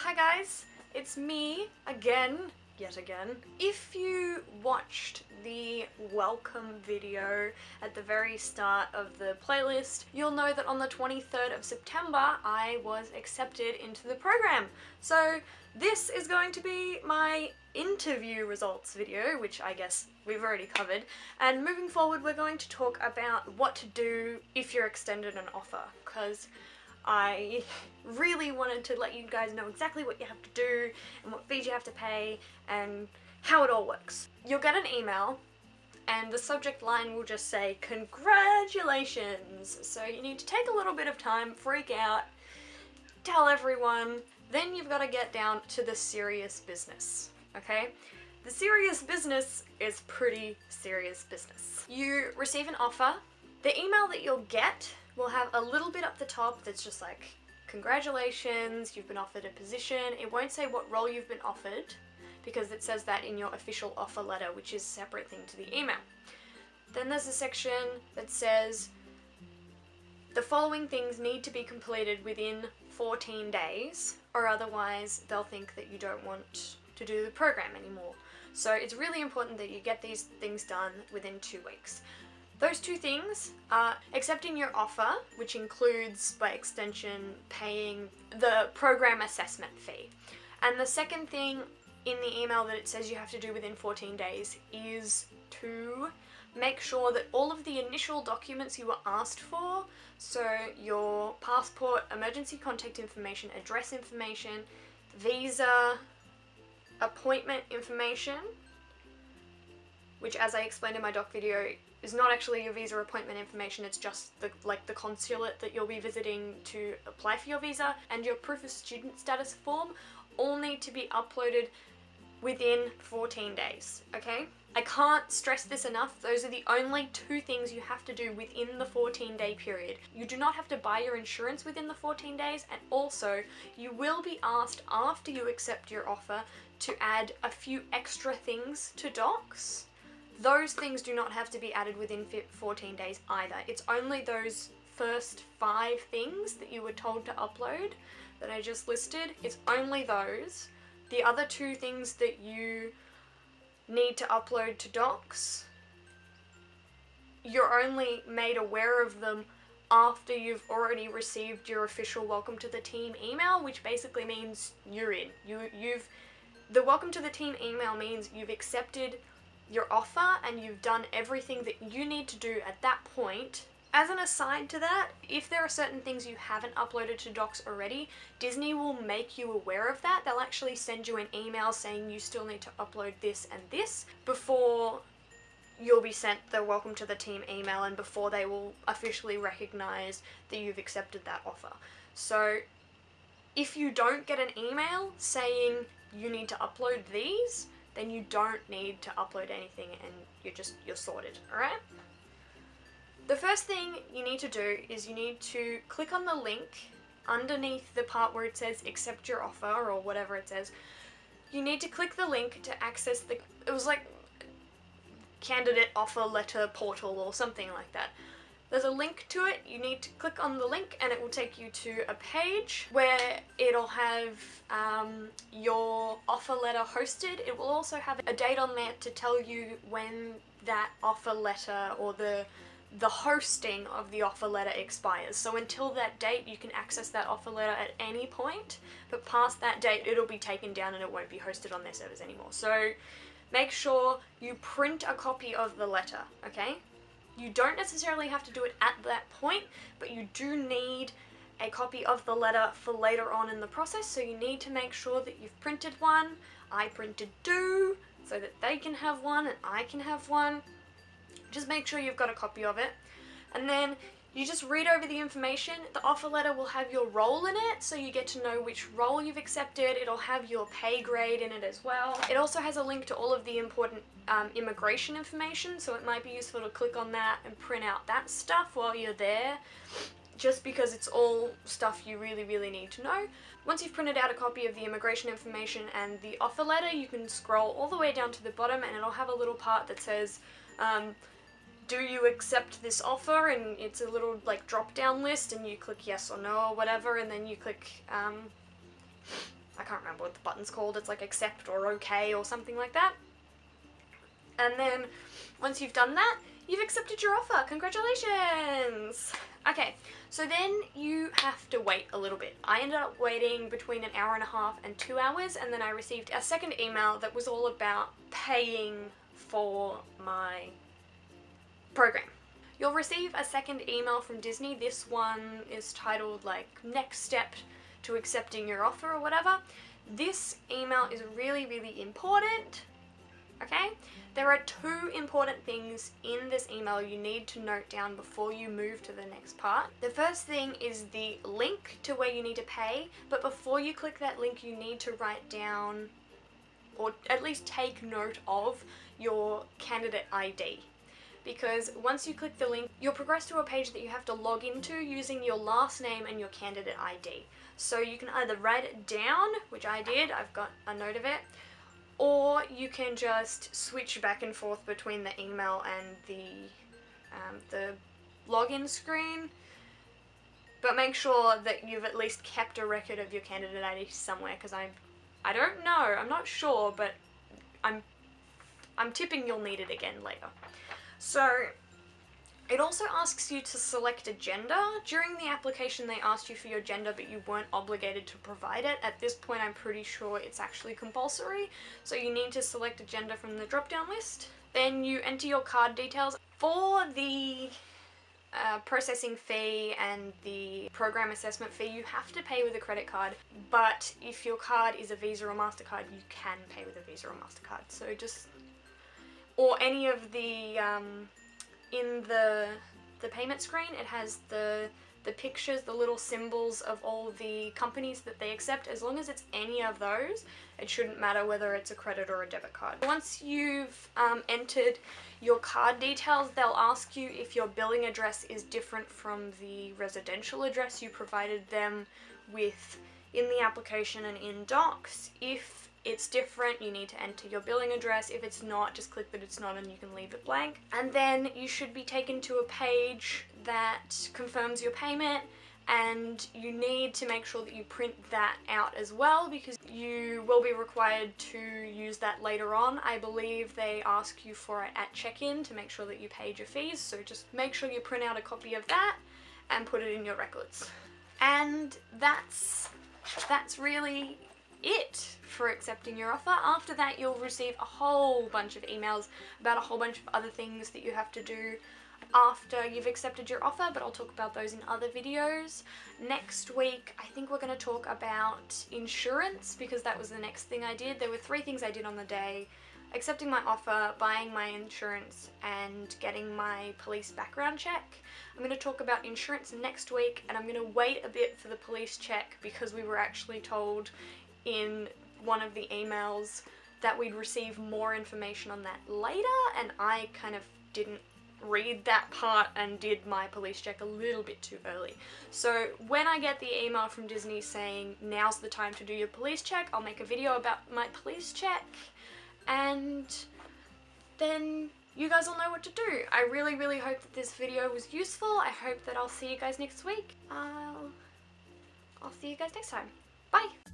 Hi guys, it's me again, yet again. If you watched the welcome video at the very start of the playlist, you'll know that on the 23rd of September I was accepted into the program. So this is going to be my interview results video, which I guess we've already covered, and moving forward we're going to talk about what to do if you're extended an offer, because I really wanted to let you guys know exactly what you have to do and what fees you have to pay and how it all works. You'll get an email and the subject line will just say congratulations. So you need to take a little bit of time, freak out, tell everyone, then you've got to get down to the serious business, okay? The serious business is pretty serious business. You receive an offer. The email that you'll get will have a little bit up the top that's just like, congratulations, you've been offered a position. It won't say what role you've been offered because it says that in your official offer letter, which is a separate thing to the email. Then there's a section that says the following things need to be completed within 14 days or otherwise they'll think that you don't want to do the program anymore. So it's really important that you get these things done within 2 weeks. Those two things are accepting your offer, which includes, by extension, paying the program assessment fee. And the second thing in the email that it says you have to do within 14 days is to make sure that all of the initial documents you were asked for, so your passport, emergency contact information, address information, visa, appointment information, which as I explained in my doc video is not actually your visa appointment information, it's just the consulate that you'll be visiting to apply for your visa, and your proof of student status form all need to be uploaded within 14 days, okay? I can't stress this enough, those are the only two things you have to do within the 14-day period. You do not have to buy your insurance within the 14 days, and also you will be asked after you accept your offer to add a few extra things to docs. Those things do not have to be added within 14 days either. It's only those first 5 things that you were told to upload that I just listed. It's only those. The other 2 things that you need to upload to docs, you're only made aware of them after you've already received your official welcome to the team email, which basically means you're in. The welcome to the team email means you've accepted your offer and you've done everything that you need to do at that point. As an aside to that, if there are certain things you haven't uploaded to docs already, Disney will make you aware of that. They'll actually send you an email saying you still need to upload this and this before you'll be sent the welcome to the team email and before they will officially recognize that you've accepted that offer. So if you don't get an email saying you need to upload these, then you don't need to upload anything and you're sorted, alright? The first thing you need to do is you need to click on the link underneath the part where it says accept your offer or whatever it says. You need to click the link to access it was like candidate offer letter portal or something like that. There's a link to it, you need to click on the link and it will take you to a page where it'll have your offer letter hosted. It will also have a date on there to tell you when that offer letter or the hosting of the offer letter expires. So until that date you can access that offer letter at any point, but past that date it'll be taken down and it won't be hosted on their servers anymore. So make sure you print a copy of the letter, okay? You don't necessarily have to do it at that point, but you do need a copy of the letter for later on in the process, so you need to make sure that you've printed one. I printed 2 so that they can have one and I can have one. Just make sure you've got a copy of it. And then you just read over the information. The offer letter will have your role in it, so you get to know which role you've accepted. It'll have your pay grade in it as well. It also has a link to all of the important immigration information, so it might be useful to click on that and print out that stuff while you're there, just because it's all stuff you really need to know. Once you've printed out a copy of the immigration information and the offer letter, you can scroll all the way down to the bottom and it'll have a little part that says do you accept this offer, and it's a little like drop down list and you click yes or no or whatever, and then you click I can't remember what the button's called, it's like accept or okay or something like that. And then once you've done that, you've accepted your offer. Congratulations! Okay, so then you have to wait a little bit. I ended up waiting between an hour and a half and 2 hours, and then I received a second email that was all about paying for my program. You'll receive a second email from Disney. This one is titled like next step to accepting your offer or whatever. This email is really, really important. Okay? There are 2 important things in this email you need to note down before you move to the next part. The first thing is the link to where you need to pay, but before you click that link you need to write down, or at least take note of, your candidate ID. Because once you click the link, you'll progress to a page that you have to log into using your last name and your candidate ID. So you can either write it down, which I did, I've got a note of it, or you can just switch back and forth between the email and the login screen. But make sure that you've at least kept a record of your candidate ID somewhere, because I don't know, I'm not sure, but I'm tipping you'll need it again later. So it also asks you to select a gender. During the application they asked you for your gender, but you weren't obligated to provide it. At this point I'm pretty sure it's actually compulsory, so you need to select a gender from the drop down list. Then you enter your card details. For the processing fee and the program assessment fee, you have to pay with a credit card, but if your card is a Visa or MasterCard, you can pay with a Visa or MasterCard. So just, or any of the in the payment screen, it has the pictures, the little symbols of all the companies that they accept. As long as it's any of those, it shouldn't matter whether it's a credit or a debit card. Once you've entered your card details, they'll ask you if your billing address is different from the residential address you provided them with in the application and in docs. If it's different, you need to enter your billing address. If it's not, just click that it's not and you can leave it blank. And then you should be taken to a page that confirms your payment, and you need to make sure that you print that out as well, because you will be required to use that later on. I believe they ask you for it at check-in to make sure that you paid your fees, so just make sure you print out a copy of that and put it in your records. And that's really it for accepting your offer. After that, you'll receive a whole bunch of emails about a whole bunch of other things that you have to do after you've accepted your offer, but I'll talk about those in other videos. Next week, I think we're going to talk about insurance, because that was the next thing I did. There were 3 things I did on the day: accepting my offer, buying my insurance, and getting my police background check. I'm going to talk about insurance next week, and I'm going to wait a bit for the police check because we were actually told in one of the emails that we'd receive more information on that later, and I kind of didn't read that part and did my police check a little bit too early. So when I get the email from Disney saying now's the time to do your police check, I'll make a video about my police check, and then you guys will know what to do. I really, really hope that this video was useful. I hope that I'll see you guys next week. I'll see you guys next time. Bye!